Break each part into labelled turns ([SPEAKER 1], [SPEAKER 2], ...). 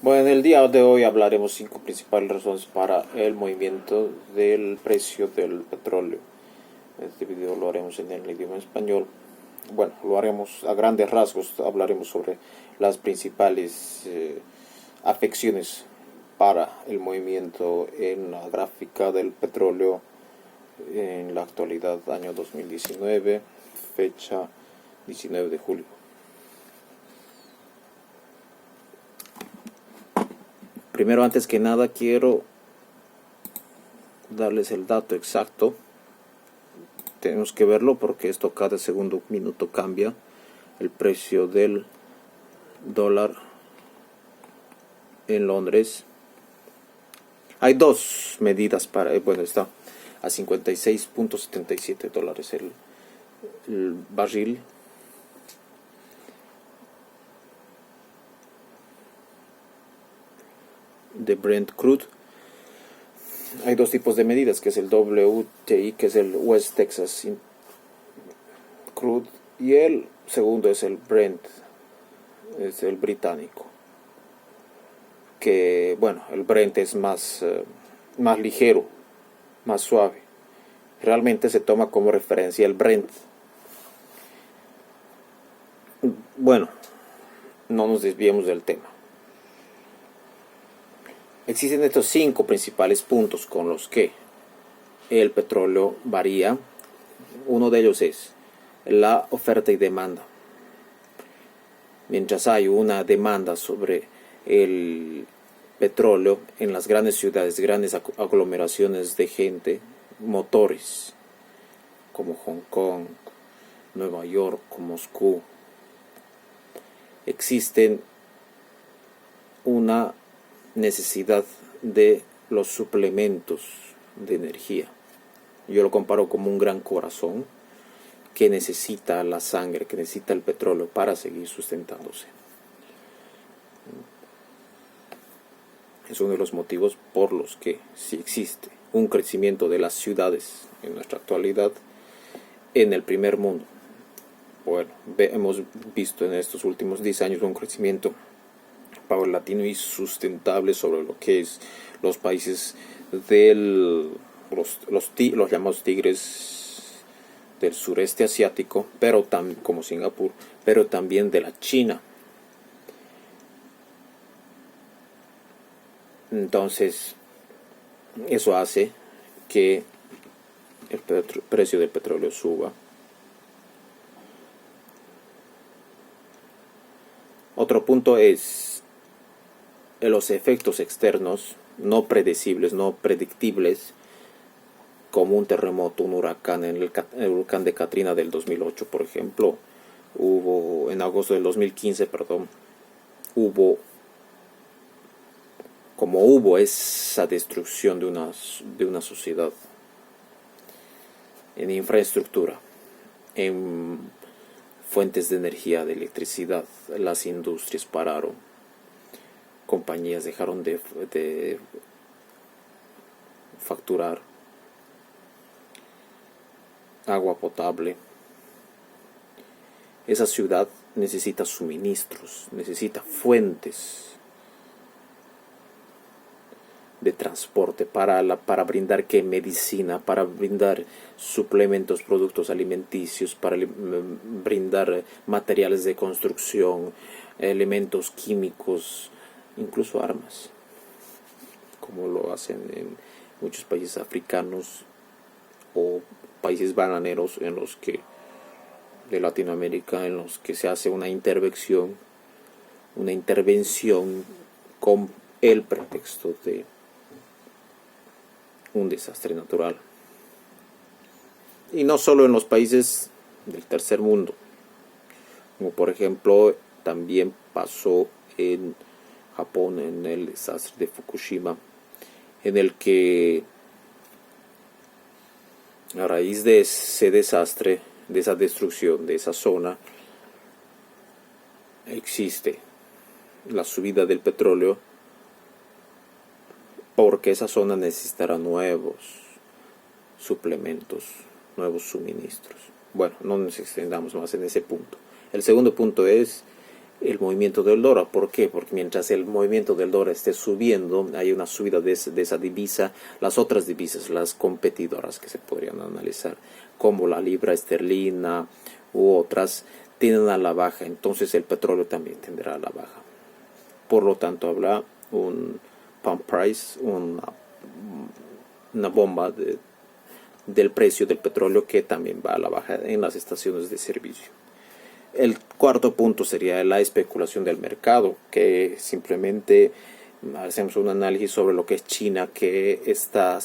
[SPEAKER 1] Bueno, en el día de hoy hablaremos 5 principales razones para el movimiento del precio del petróleo. Este video lo haremos en el idioma español. Bueno, lo haremos a grandes rasgos, hablaremos sobre las principales afecciones para el movimiento en la gráfica del petróleo en la actualidad, año 2019, fecha 19 de julio. Primero, antes que nada, quiero darles el dato exacto. Tenemos que verlo porque esto cada segundo minuto cambia. El precio del dólar en Londres. Hay dos medidas para... Bueno, está a 56.77 dólares el barril. De Brent Crude. Hay dos tipos de medidas, que es el WTI, que es el West Texas Crude, y el segundo es el Brent, es el británico. Que bueno, el Brent es más ligero, más suave. Realmente se toma como referencia el Brent. Bueno, no nos desviemos del tema. Existen estos 5 principales puntos con los que el petróleo varía. Uno de ellos es la oferta y demanda. Mientras hay una demanda sobre el petróleo en las grandes ciudades, grandes aglomeraciones de gente, motores como Hong Kong, Nueva York, Moscú, existen una necesidad de los suplementos de energía. Yo lo comparo como un gran corazón que necesita la sangre, que necesita el petróleo para seguir sustentándose. Es uno de los motivos por los que sí existe un crecimiento de las ciudades en nuestra actualidad en el primer mundo. Bueno, hemos visto en estos últimos 10 años un crecimiento paulatino y sustentable sobre lo que es los países del los llamados tigres del sureste asiático, pero como Singapur, pero también de la China. Entonces, eso hace que el precio del petróleo suba. Otro punto es los efectos externos no predecibles, no predictibles, como un terremoto, un huracán. En el huracán de Katrina del 2008, por ejemplo, en agosto del 2015, hubo esa destrucción de una sociedad en infraestructura, en fuentes de energía, de electricidad. Las industrias pararon, compañías dejaron de facturar, agua potable. Esa ciudad necesita suministros, necesita fuentes de transporte para brindar medicina, para brindar suplementos, productos alimenticios, para brindar materiales de construcción, elementos químicos, incluso armas, como lo hacen en muchos países africanos o países bananeros de Latinoamérica, en los que se hace una intervención con el pretexto de un desastre natural. Y no solo en los países del tercer mundo, como por ejemplo también pasó en Japón, en el desastre de Fukushima, en el que a raíz de ese desastre, de esa destrucción de esa zona, existe la subida del petróleo, porque esa zona necesitará nuevos suplementos, nuevos suministros. Bueno, no nos extendamos más en ese punto. El segundo punto es el movimiento del dólar. ¿Por qué? Porque mientras el movimiento del dólar esté subiendo, hay una subida de esa divisa, las otras divisas, las competidoras que se podrían analizar, como la libra esterlina u otras, tienden a la baja. Entonces el petróleo también tendrá a la baja. Por lo tanto, habrá un pump price, una bomba del precio del petróleo que también va a la baja en las estaciones de servicio. El cuarto punto sería la especulación del mercado, que simplemente hacemos un análisis sobre lo que es China, que está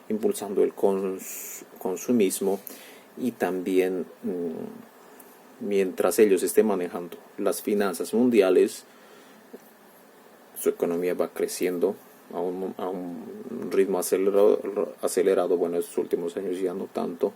[SPEAKER 1] impulsando el consumismo, y también mientras ellos estén manejando las finanzas mundiales, su economía va creciendo a un ritmo acelerado. Bueno, en estos últimos años ya no tanto,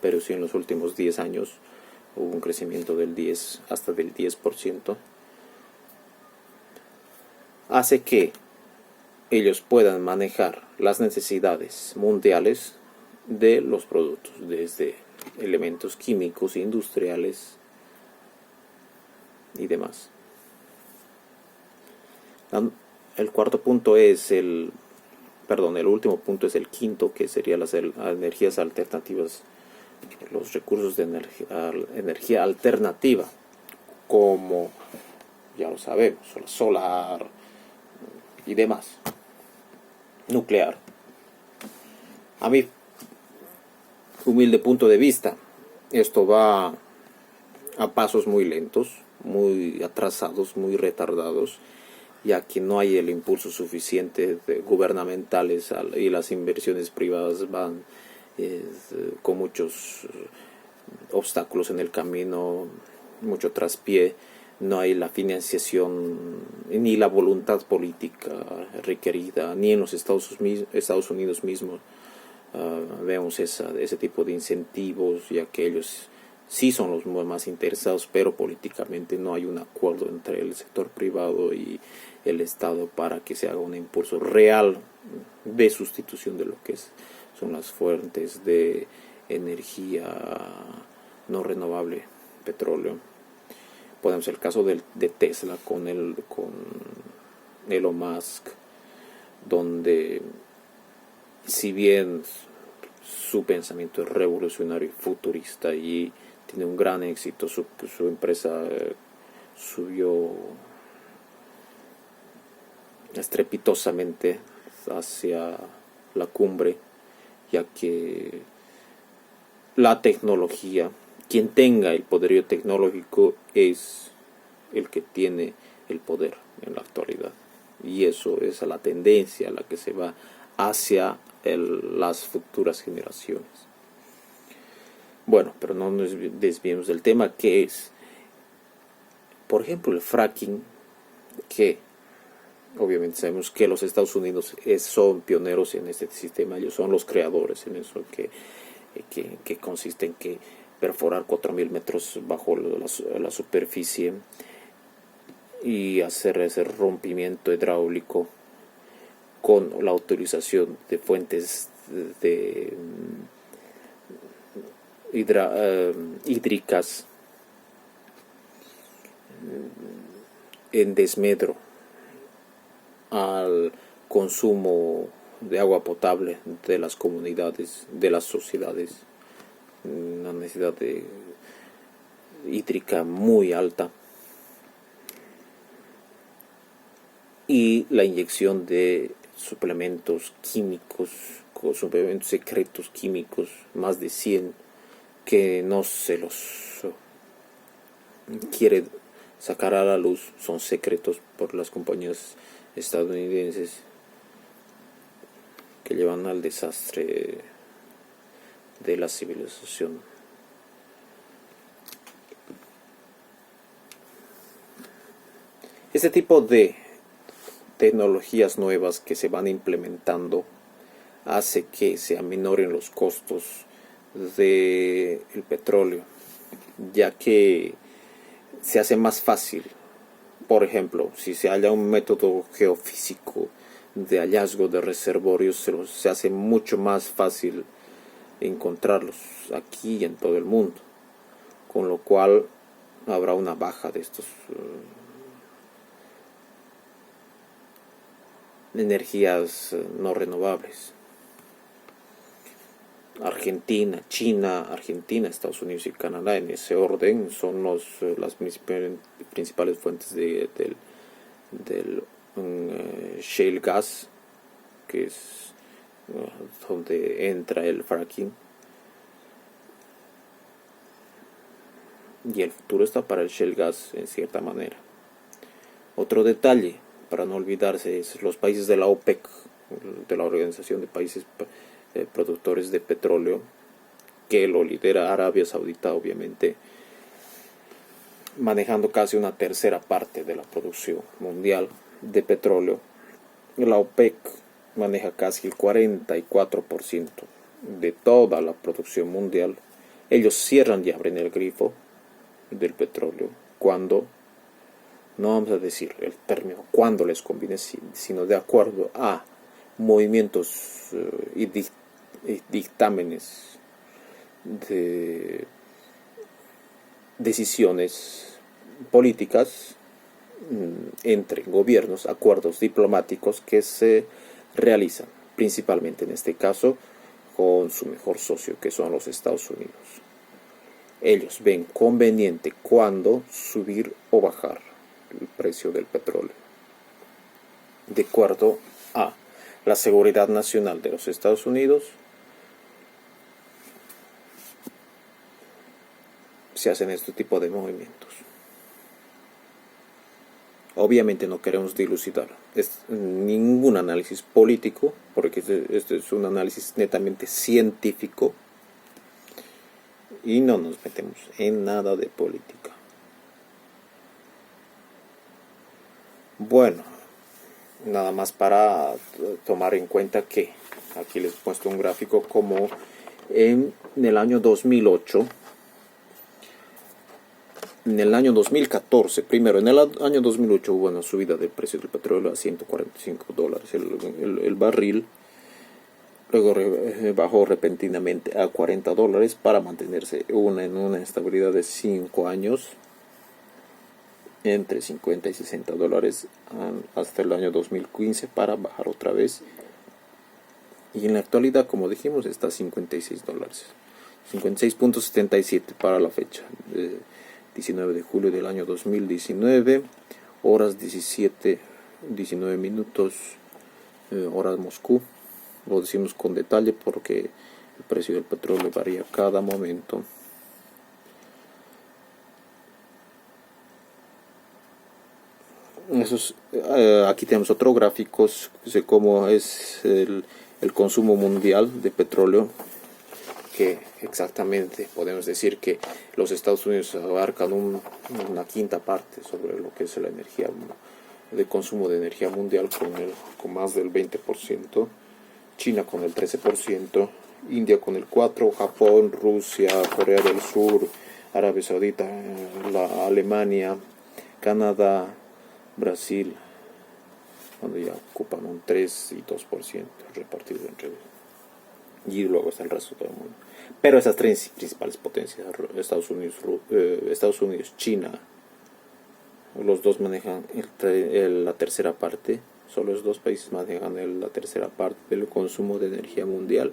[SPEAKER 1] pero sí en los últimos 10 años hubo un crecimiento hasta del 10%. Hace que ellos puedan manejar las necesidades mundiales de los productos, desde elementos químicos, industriales y demás. El cuarto punto es el último punto es el quinto, que sería las energías alternativas, los recursos de energía alternativa, como ya lo sabemos, solar y demás, nuclear. A mi humilde punto de vista, esto va a pasos muy lentos, muy atrasados, muy retardados, ya que no hay el impulso suficiente de gubernamentales y las inversiones privadas van con muchos obstáculos en el camino, mucho traspié. No hay la financiación ni la voluntad política requerida, ni en los Estados Unidos mismos vemos ese tipo de incentivos, ya que ellos sí son los más interesados, pero políticamente no hay un acuerdo entre el sector privado y el Estado para que se haga un impulso real de sustitución de lo que son las fuentes de energía no renovable, petróleo. Podemos el caso de Tesla con Elon Musk, donde si bien su pensamiento es revolucionario y futurista y tiene un gran éxito, su empresa subió estrepitosamente hacia la cumbre, ya que la tecnología, quien tenga el poderío tecnológico es el que tiene el poder en la actualidad, y eso es la tendencia a la que se va hacia las futuras generaciones. Bueno, pero no nos desviemos del tema, que es, por ejemplo, el fracking, que obviamente sabemos que los Estados Unidos son pioneros en este sistema, ellos son los creadores en eso, que consiste en que perforar 4.000 metros bajo la superficie y hacer ese rompimiento hidráulico con la utilización de fuentes hídricas en desmedro al consumo de agua potable de las comunidades, de las sociedades, una necesidad hídrica muy alta, y la inyección de suplementos químicos, suplementos secretos químicos, más de 100, que no se los quiere sacar a la luz, son secretos por las compañías estadounidenses, que llevan al desastre de la civilización. Este tipo de tecnologías nuevas que se van implementando hace que se aminoren los costos del petróleo, ya que se hace más fácil. Por ejemplo, si se halla un método geofísico de hallazgo de reservorios, se hace mucho más fácil encontrarlos aquí y en todo el mundo, con lo cual habrá una baja de estos energías no renovables. Argentina, China, Argentina, Estados Unidos y Canadá, en ese orden, son las principales fuentes del shale gas, que es donde entra el fracking. Y el futuro está para el shale gas en cierta manera. Otro detalle, para no olvidarse, es los países de la OPEC, de la Organización de Países Productores de Petróleo, que lo lidera Arabia Saudita, obviamente, manejando casi una tercera parte de la producción mundial de petróleo. La OPEC maneja casi el 44% de toda la producción mundial. Ellos cierran y abren el grifo del petróleo cuando, no vamos a decir el término cuando les conviene, sino de acuerdo a movimientos y dictámenes de decisiones políticas entre gobiernos, acuerdos diplomáticos que se realizan principalmente en este caso con su mejor socio, que son los Estados Unidos. Ellos ven conveniente cuándo subir o bajar el precio del petróleo de acuerdo a la seguridad nacional de los Estados Unidos. Se hacen este tipo de movimientos. Obviamente no queremos dilucidar ningún análisis político, porque este es un análisis netamente científico y no nos metemos en nada de política. Bueno, nada más para tomar en cuenta que aquí les he puesto un gráfico como en el año 2008. En el año 2014, primero, en el año 2008 hubo una subida del precio del petróleo a $145 el barril. Luego bajó repentinamente a $40 para mantenerse en una estabilidad de 5 años, entre $50 y $60 hasta el año 2015 para bajar otra vez. Y en la actualidad, como dijimos, está a $56. 56.77 para la fecha. 19 de julio del año 2019, horas 19 minutos, horas Moscú. Lo decimos con detalle porque el precio del petróleo varía cada momento. Aquí tenemos otro gráfico de cómo es el consumo mundial de petróleo, que exactamente podemos decir que los Estados Unidos abarcan una quinta parte sobre lo que es la energía de consumo de energía mundial con más del 20%, China con el 13%, India con el 4%, Japón, Rusia, Corea del Sur, Arabia Saudita, Alemania, Canadá, Brasil, donde ya ocupan un 3 y 2% repartido entre ellos. Y luego está el resto de todo el mundo. Pero esas tres principales potencias, Estados Unidos, China, los dos manejan la tercera parte. Solo los dos países manejan la tercera parte del consumo de energía mundial.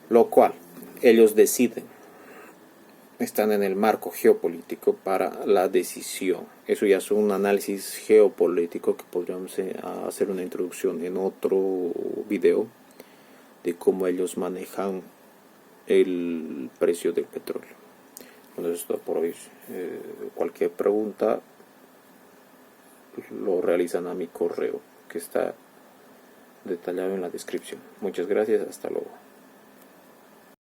[SPEAKER 1] Lo cual ellos deciden. Están en el marco geopolítico para la decisión. Eso ya es un análisis geopolítico que podríamos hacer una introducción en otro video, de cómo ellos manejan el precio del petróleo. Entonces, esto por hoy. Cualquier pregunta lo realizan a mi correo, que está detallado en la descripción. Muchas gracias, hasta luego.